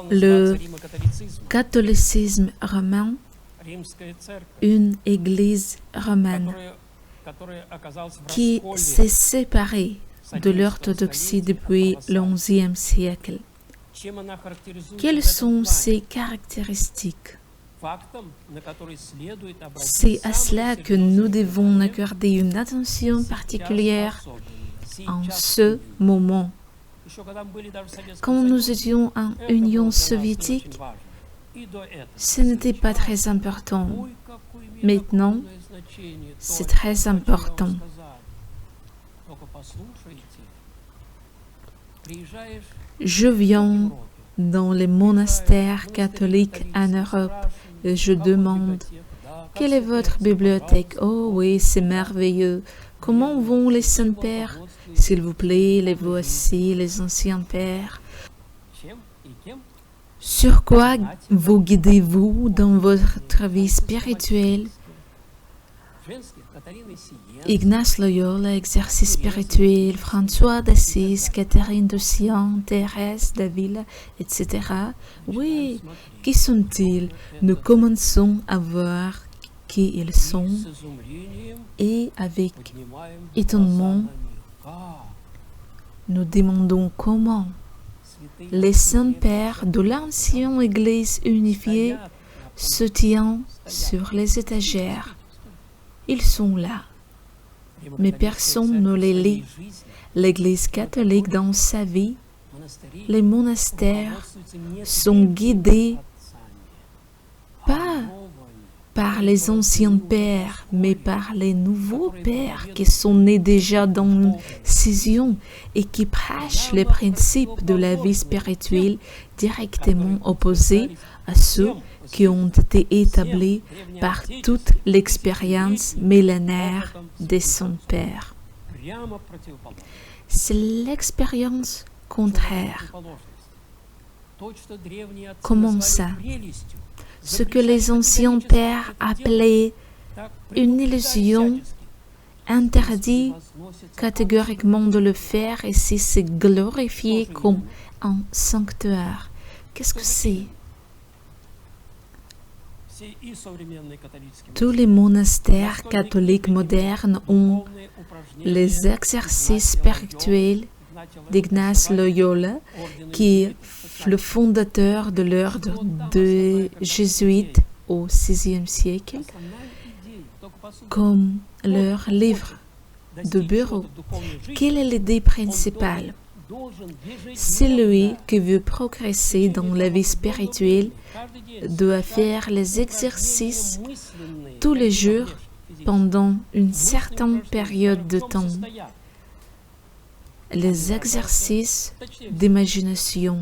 le catholicisme romain, une église romaine qui s'est séparée de l'orthodoxie depuis l'XIe siècle. Quelles sont ses caractéristiques? C'est à cela que nous devons accorder une attention particulière en ce moment. Quand nous étions en Union soviétique, ce n'était pas très important. Maintenant, c'est très important. Je viens dans les monastères catholiques en Europe et je demande « Quelle est votre bibliothèque? Oh oui, c'est merveilleux. Comment vont les saints pères? S'il vous plaît, les voici, les anciens pères. Sur quoi vous guidez-vous dans votre vie spirituelle? Ignace Loyola, exercice spirituel, François d'Assise, Catherine de Sienne, Thérèse d'Avila, etc. Oui, qui sont-ils? Nous commençons à voir qui ils sont et avec étonnement, nous demandons comment les saints pères de l'ancienne Église unifiée se tiennent sur les étagères. Ils sont là, mais personne ne les lit. L'Église catholique dans sa vie, les monastères sont guidés pas par les anciens pères, mais par les nouveaux pères qui sont nés déjà dans une scission et qui prêchent les principes de la vie spirituelle directement opposés à ceux qui ont été établis par toute l'expérience millénaire des saints pères. C'est l'expérience contraire. Comment ça? Ce que les anciens pères appelaient une illusion interdit catégoriquement de le faire et c'est glorifié comme un sanctuaire. Qu'est-ce que c'est? Tous les monastères catholiques modernes ont les exercices spirituels d'Ignace Loyola, qui est le fondateur de l'ordre des Jésuites au VIe siècle, comme leur livre de bureau. Quelle est l'idée principale? Celui qui veut progresser dans la vie spirituelle doit faire les exercices tous les jours pendant une certaine période de temps. Les exercices d'imagination.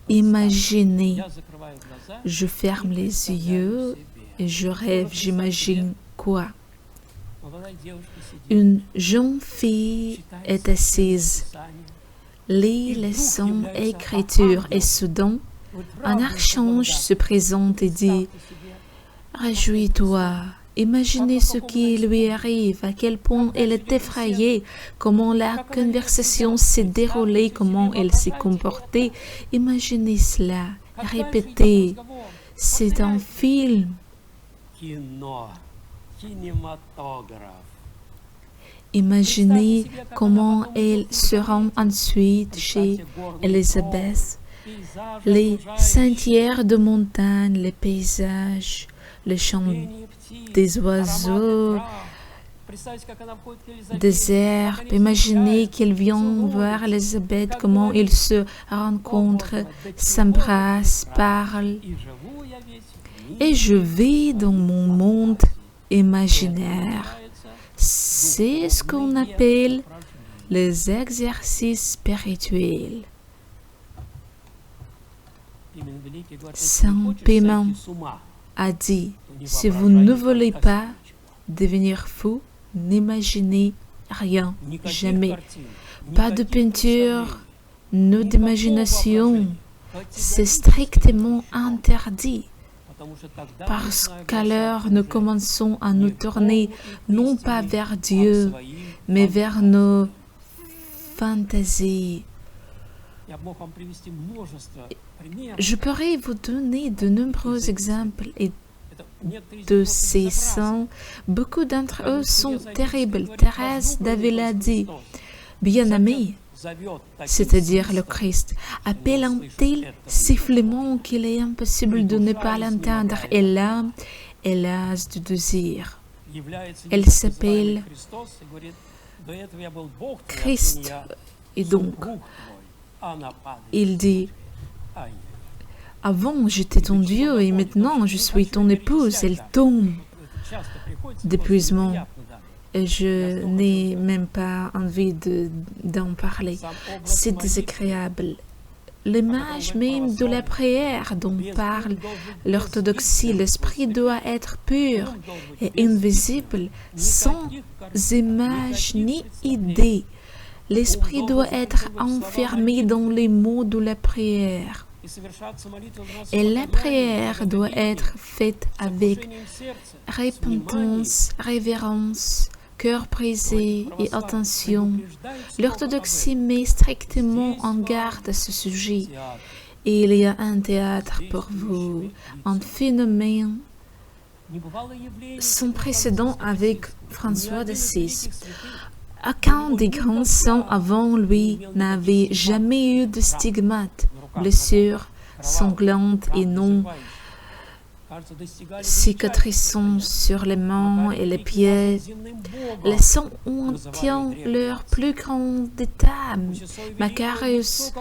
Imaginez. Je ferme les yeux et je rêve, j'imagine quoi? Une jeune fille est assise, lit les saintes écritures et soudain, un archange se présente et dit « Réjouis-toi ». Imaginez ce qui lui arrive, à quel point elle est effrayée, comment la conversation s'est déroulée, comment elle s'est comportée. Imaginez cela, répétez. C'est un film. Imaginez comment elle se rend ensuite chez Élisabeth. Les sentiers de montagne, les paysages, les chants des oiseaux, des herbes. Imaginez qu'elle vient voir Élisabeth, comment ils se rencontrent, s'embrassent, parlent. Et je vis dans mon monde imaginaire. C'est ce qu'on appelle les exercices spirituels. Saint Piment a dit, si vous ne voulez pas devenir fou, n'imaginez rien, jamais. Pas de peinture, ni d'imagination. C'est strictement interdit. Parce qu'alors nous commençons à nous tourner non pas vers Dieu, mais vers nos fantaisie. Je pourrais vous donner de nombreux exemples et de ces saints. Beaucoup d'entre eux sont terribles. Thérèse d'Avila dit, bien-aimé, c'est-à-dire le Christ, appelle un tel sifflement qu'il est impossible de ne pas l'entendre. Et l'âme est lasse du désir. Elle s'appelle Christ. Et donc, il dit, avant j'étais ton Dieu et maintenant je suis ton épouse. Elle tombe d'épuisement. Et je n'ai même pas envie d'en parler. C'est désagréable. L'image même de la prière dont parle l'orthodoxie, l'esprit doit être pur et invisible, sans image ni idée. L'esprit doit être enfermé dans les mots de la prière. Et la prière doit être faite avec repentance, révérence, cœur brisé et attention. L'orthodoxie met strictement en garde à ce sujet. Et il y a un théâtre pour vous, un phénomène sans précédent avec François d'Assise. Aucun des grands saints avant lui n'avait jamais eu de stigmates, blessures sanglantes et non cicatrisant sur les mains et les pieds. Les saints ont atteint leur plus grande état. Macarius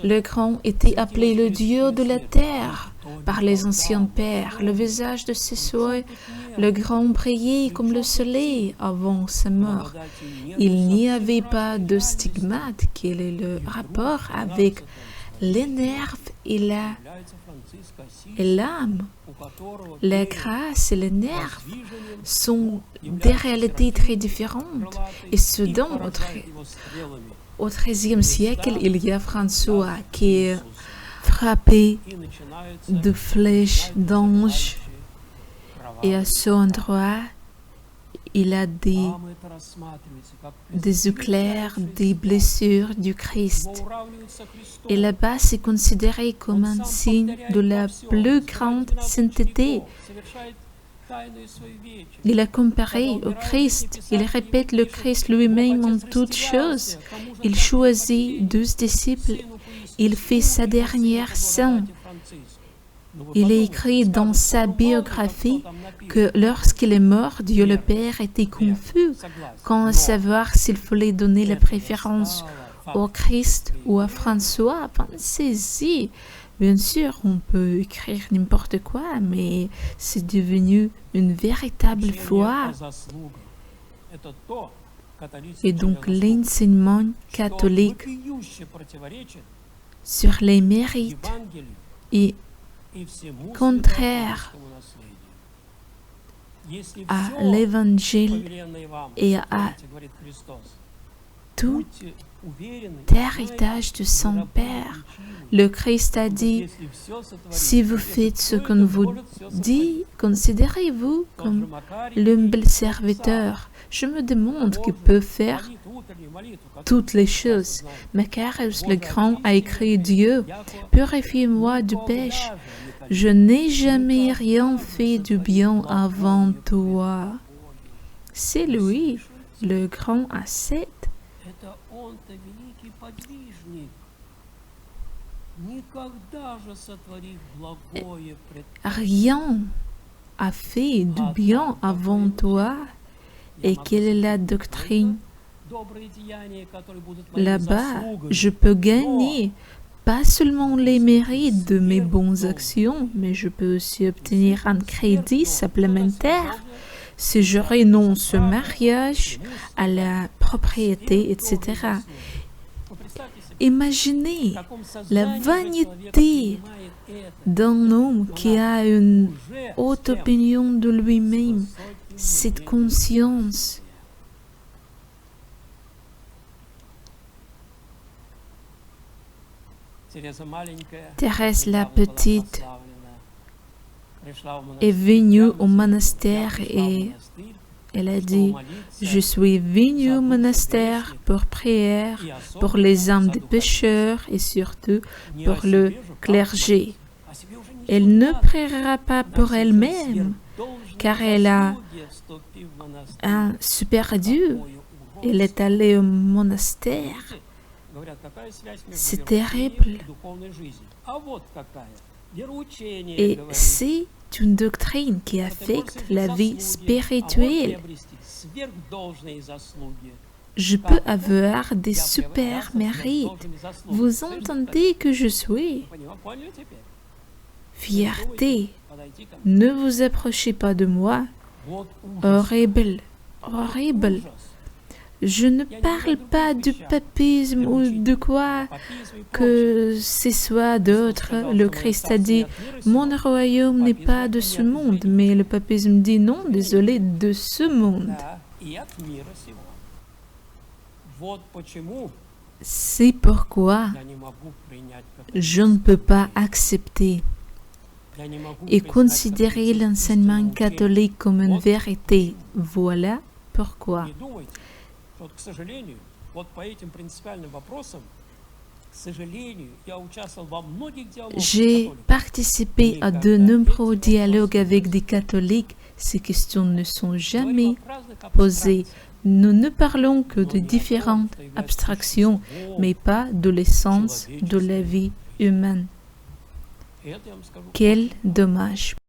le Grand était appelé le Dieu de la terre par les anciens pères. Le visage de Sissoë le Grand brillait comme le soleil avant sa mort. Il n'y avait pas de stigmate. Quel est le rapport avec les nerfs et l'âme? La grâce et les nerfs sont des réalités très différentes. Et soudain, au XIIIe siècle, il y a François qui est frappé de flèches d'ange et à son endroit, il a des éclairs, des blessures du Christ. Et là-bas, c'est considéré comme un signe de la plus grande sainteté. Il a comparé au Christ. Il répète le Christ lui-même en toutes choses. Il choisit 12 disciples. Il fait sa dernière saint. Il est écrit dans sa biographie que lorsqu'il est mort, Dieu le Père était confus quant à savoir s'il fallait donner la préférence au Christ ou à François. Pensez-y. Bien sûr, on peut écrire n'importe quoi, mais c'est devenu une véritable foi. Et donc l'enseignement catholique sur les mérites est contraire à l'évangile et à tout héritage de son Père. Le Christ a dit, si vous faites ce qu'on vous dit, considérez-vous comme l'humble serviteur. Je me demande qui peut faire toutes les choses. Macarius le Grand a écrit, Dieu, purifie-moi du péché. Je n'ai jamais rien fait du bien avant toi. C'est lui, le grand ascète. Rien a fait du bien avant toi. Et quelle est la doctrine? Là-bas, je peux gagner pas seulement les mérites de mes bonnes actions, mais je peux aussi obtenir un crédit supplémentaire si je renonce au mariage, à la propriété, etc. Imaginez la vanité d'un homme qui a une haute opinion de lui-même, cette conscience. Thérèse la petite est venue au monastère et Elle a dit, je suis venue au monastère pour prier pour les âmes des pécheurs et surtout pour le clergé. Elle ne priera pas pour elle-même, car elle a un super Dieu. Elle est allée au monastère. C'est terrible. Et c'est une doctrine qui affecte la vie spirituelle. Je peux avoir des super mérites. Vous entendez que je suis? Fierté. Ne vous approchez pas de moi. Horrible. Horrible. Je ne parle pas du papisme ou de quoi que ce soit d'autre. Le Christ a dit, mon royaume n'est pas de ce monde, mais le papisme dit non, désolé, de ce monde. C'est pourquoi je ne peux pas accepter et considérer l'enseignement catholique comme une vérité. Voilà pourquoi. J'ai participé à de nombreux dialogues avec des catholiques. Ces questions ne sont jamais posées. Nous ne parlons que de différentes abstractions, mais pas de l'essence de la vie humaine. Quel dommage!